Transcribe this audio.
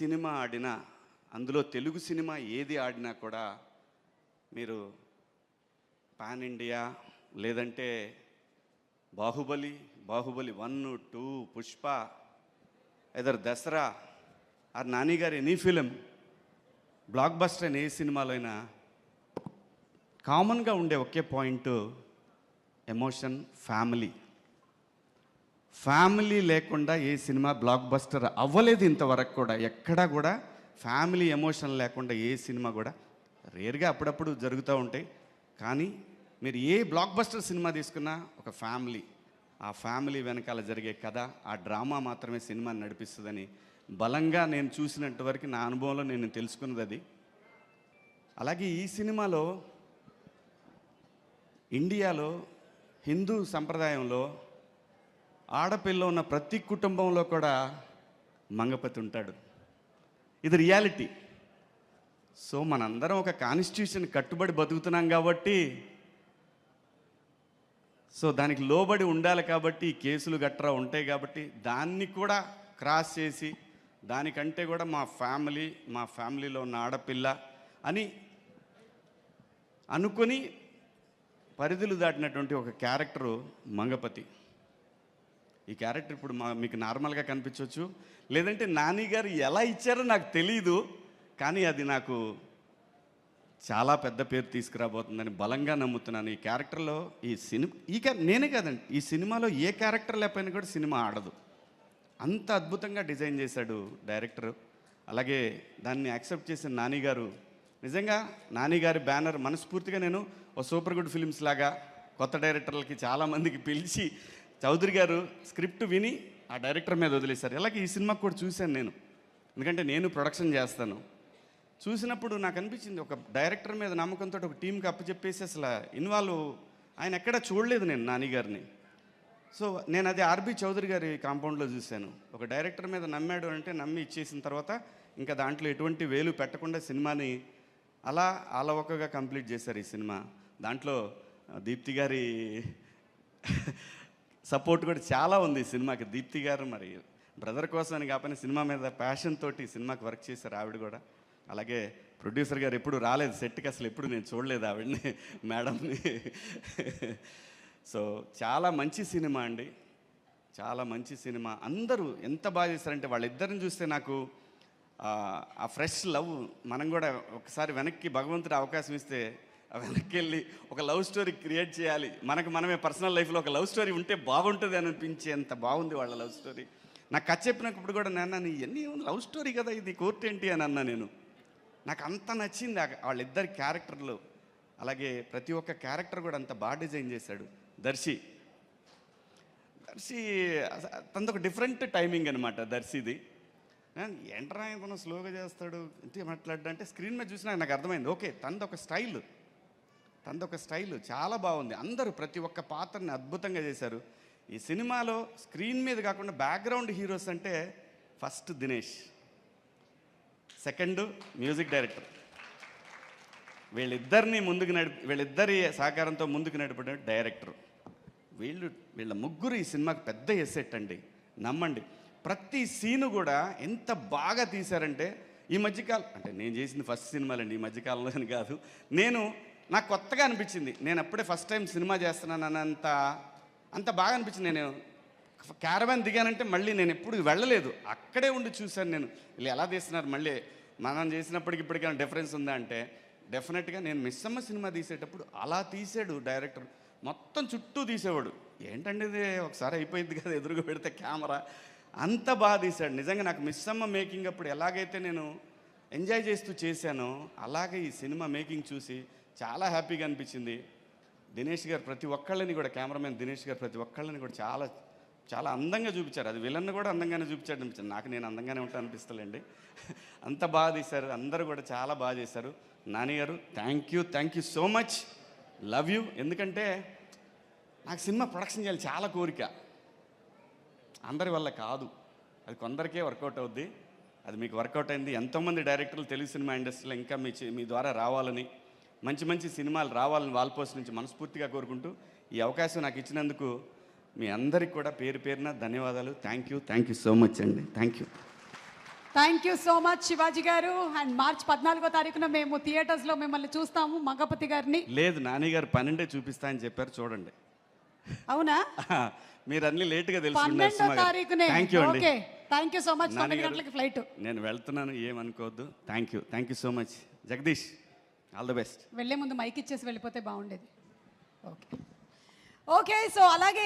Cinema ఆడినా, అందులో Telugu cinema ఏది ఆడినా కూడా మీరు పాన్ ఇండియా లేదంటే బాహుబలి 1, 2, పుష్ప, ఎదర్ దసరా ఆర్ నాని గారు ఎనీ ఫిలిం బ్లాక్ బస్టర్ అని ఏ సినిమాలో అయినా కామన్గా ఉండే ఒకే పాయింట్ ఎమోషన్, ఫ్యామిలీ లేకుండా ఏ సినిమా బ్లాక్ బస్టర్ అవ్వలేదు ఇంతవరకు కూడా. ఎక్కడా కూడా ఫ్యామిలీ ఎమోషన్ లేకుండా ఏ సినిమా కూడా, రేర్గా అప్పుడప్పుడు జరుగుతూ ఉంటాయి. కానీ మీరు ఏ బ్లాక్ బస్టర్ సినిమా తీసుకున్నా ఒక ఫ్యామిలీ, ఆ ఫ్యామిలీ వెనకాల జరిగే కథ, ఆ డ్రామా మాత్రమే సినిమాని నడిపిస్తుందని బలంగా నేను చూసినంత వరకు నా అనుభవంలో నేను తెలుసుకున్నది అది. అలాగే ఈ సినిమాలో ఇండియాలో హిందూ సంప్రదాయంలో ఆడపిల్ల ఉన్న ప్రతి కుటుంబంలో కూడా మంగపతి ఉంటాడు. ఇది రియాలిటీ. సో మనందరం ఒక కాన్స్టిట్యూషన్ కట్టుబడి బతుకుతున్నాం కాబట్టి, సో దానికి లోబడి ఉండాలి కాబట్టి ఈ కేసులు గట్రా ఉంటాయి కాబట్టి దాన్ని కూడా క్రాస్ చేసి దానికంటే కూడా మా ఫ్యామిలీలో ఉన్న ఆడపిల్ల అని అనుకొని పరిధులు దాటినటువంటి ఒక క్యారెక్టరు మంగపతి. ఈ క్యారెక్టర్ ఇప్పుడు మీకు నార్మల్గా కనిపించవచ్చు, లేదంటే నాని గారు ఎలా ఇచ్చారో నాకు తెలీదు, కానీ అది నాకు చాలా పెద్ద పేరు తీసుకురాబోతుందని బలంగా నమ్ముతున్నాను. ఈ క్యారెక్టర్లో నేనే కాదండి, ఈ సినిమాలో ఏ క్యారెక్టర్ లేకపోయినా కూడా సినిమా ఆడదు. అంత అద్భుతంగా డిజైన్ చేశాడు డైరెక్టరు. అలాగే దాన్ని యాక్సెప్ట్ చేసిన నాని గారు, నిజంగా నాని గారి బ్యానర్ మనస్ఫూర్తిగా నేను ఓ సూపర్ గుడ్ ఫిలిమ్స్ లాగా కొత్త డైరెక్టర్లకి చాలామందికి పిలిచి చౌదరి గారు స్క్రిప్ట్ విని ఆ డైరెక్టర్ మీద వదిలేశారు. అలాగే ఈ సినిమాకు కూడా చూశాను నేను, ఎందుకంటే నేను ప్రొడక్షన్ చేస్తాను. చూసినప్పుడు నాకు అనిపించింది, ఒక డైరెక్టర్ మీద నమ్మకంతో ఒక టీంకి అప్పచెప్పేసి అసలు ఆయన ఎక్కడా చూడలేదు నేను నాని గారిని. సో నేను అది ఆర్బి చౌదరి గారి కాంపౌండ్లో చూశాను. ఒక డైరెక్టర్ మీద నమ్మాడు అంటే నమ్మి ఇచ్చేసిన తర్వాత ఇంకా దాంట్లో ఎటువంటి వేలు పెట్టకుండా సినిమాని అలా అలవకగా కంప్లీట్ చేశారు ఈ సినిమా. దాంట్లో దీప్తి గారి సపోర్ట్ కూడా చాలా ఉంది ఈ సినిమాకి. దీప్తి గారు మరి బ్రదర్ కోసం అని కాకపోయినా సినిమా మీద ప్యాషన్ తోటి సినిమాకి వర్క్ చేశారు ఆవిడ కూడా. అలాగే ప్రొడ్యూసర్ గారు ఎప్పుడు రాలేదు సెట్కి, అసలు ఎప్పుడు నేను చూడలేదు ఆవిడని, మేడంని. సో చాలా మంచి సినిమా అండి, చాలా మంచి సినిమా. అందరూ ఎంత బాగా చేశారంటే వాళ్ళిద్దరిని చూస్తే నాకు ఆ ఫ్రెష్ లవ్, మనం కూడా ఒకసారి వెనక్కి భగవంతుడు అవకాశం ఇస్తే వెనక్కి వెళ్ళి ఒక లవ్ స్టోరీ క్రియేట్ చేయాలి, మనమే పర్సనల్ లైఫ్లో ఒక లవ్ స్టోరీ ఉంటే బాగుంటుంది అని అనిపించేంత బాగుంది వాళ్ళ లవ్ స్టోరీ. నాకు కథ చెప్పినప్పుడు కూడా నాన్న ఎన్ని లవ్ స్టోరీ కదా ఇది, కోర్టు ఏంటి అని అన్నా నేను. నాకు అంత నచ్చింది వాళ్ళిద్దరి క్యారెక్టర్లు. అలాగే ప్రతి ఒక్క క్యారెక్టర్ కూడా అంత బాగా డిజైన్ చేశాడు దర్శి. తనదొక డిఫరెంట్ టైమింగ్ అనమాట దర్శిది. ఏంట్రా తను స్లోగా చేస్తాడు అంటే మాట్లాడంటే స్క్రీన్ మీద చూసినా నాకు అర్థమైంది, ఓకే తనదొక స్టైల్ చాలా బాగుంది. అందరూ ప్రతి ఒక్క పాత్రని అద్భుతంగా చేశారు ఈ సినిమాలో. స్క్రీన్ మీద కాకుండా బ్యాక్గ్రౌండ్ హీరోస్ అంటే first Dinesh, second music director. వీళ్ళిద్దరి సహకారంతో ముందుకు నడిపే డైరెక్టర్. వీళ్ళ ముగ్గురు ఈ సినిమాకి పెద్ద ఎసెట్ అండి, నమ్మండి. ప్రతి సీను కూడా ఎంత బాగా తీశారంటే ఈ మధ్యకాలం, అంటే నేను చేసిన ఫస్ట్ సినిమాలండి ఈ మధ్యకాలంలో అని కాదు, నాకు కొత్తగా అనిపించింది. నేను అప్పుడే ఫస్ట్ టైం సినిమా చేస్తున్నాను అంత బాగా అనిపించింది. నేను క్యారవాన్ దిగానంటే మళ్ళీ నేను ఎప్పుడు వెళ్ళలేదు, అక్కడే ఉండి చూశాను నేను వీళ్ళు ఎలా తీస్తున్నారు. మళ్ళీ మనం చేసినప్పటికి ఇప్పటికైనా డిఫరెన్స్ ఉందా అంటే డెఫినెట్గా. నేను మిస్సమ్మ సినిమా తీసేటప్పుడు అలా తీసాడు డైరెక్టర్, మొత్తం చుట్టూ తీసేవాడు. ఏంటంటే ఇది ఒకసారి అయిపోయింది కదా ఎదురుగా పెడితే కెమెరా, అంత బాగా తీశాడు. నిజంగా నాకు మిస్సమ్మ మేకింగ్ అప్పుడు ఎలాగైతే నేను ఎంజాయ్ చేస్తూ చేశానో అలాగే ఈ సినిమా మేకింగ్ చూసి చాలా హ్యాపీగా అనిపించింది. దినేష్ గారు ప్రతి ఒక్కళ్ళని కూడా, కెమెరామెన్ దినేష్ గారు ప్రతి ఒక్కళ్ళని కూడా చాలా చాలా అందంగా చూపించారు. అది విలన్ కూడా అందంగానే చూపించాడు అనిపించింది నాకు. నేను అందంగానే ఉంటాను అనిపిస్తలేండి, అంత బాగా తీశారు. అందరూ కూడా చాలా బాగా చేశారు. నాని గారు thank you so much, love you. ఎందుకంటే నాకు సినిమా ప్రొడక్షన్ చేయాలి చాలా కోరిక, అందరి వల్ల కాదు, అది కొందరికే వర్కౌట్ అవుద్ది. అది మీకు వర్కౌట్ అయింది. ఎంతోమంది డైరెక్టర్లు తెలుగు సినిమా ఇండస్ట్రీలో ఇంకా మీ ద్వారా రావాలని, మంచి సినిమాలు రావాలని వాల్పోస్ట్ నుంచి మనస్ఫూర్తిగా కోరుకుంటూ ఈ అవకాశం నాకు ఇచ్చినందుకు మీ అందరికి కూడా పేరు పేరున ధన్యవాదాలు. థ్యాంక్ యూ సో మచ్ అండి. Thank you. Thank you so much Shivaji గారు. అండ్ మార్చ్ 14వ తారీఖున మేము థియేటర్స్లో మిమ్మల్ని చూస్తాము, మగపతి గారిని. లేదు, నాని గారు 12 చూపిస్తా అని చెప్పారు, చూడండి. అవునా? మీరు అన్ని లేట్గా 12వ తారీఖునే. థ్యాంక్ యూ అండి. Okay, thank you so much. Nani 9 గారు, గంటలకి ఫ్లైట్. నేను వెళ్తున్నాను, ఏమనుకోవద్దు. Thank you so much. Jagadish, all the best. వెళ్ళే ముందు మైక్ ఇచ్చేసి వెళ్ళిపోతే బాగుండేది. ఓకే ఓకే, సో అలాగే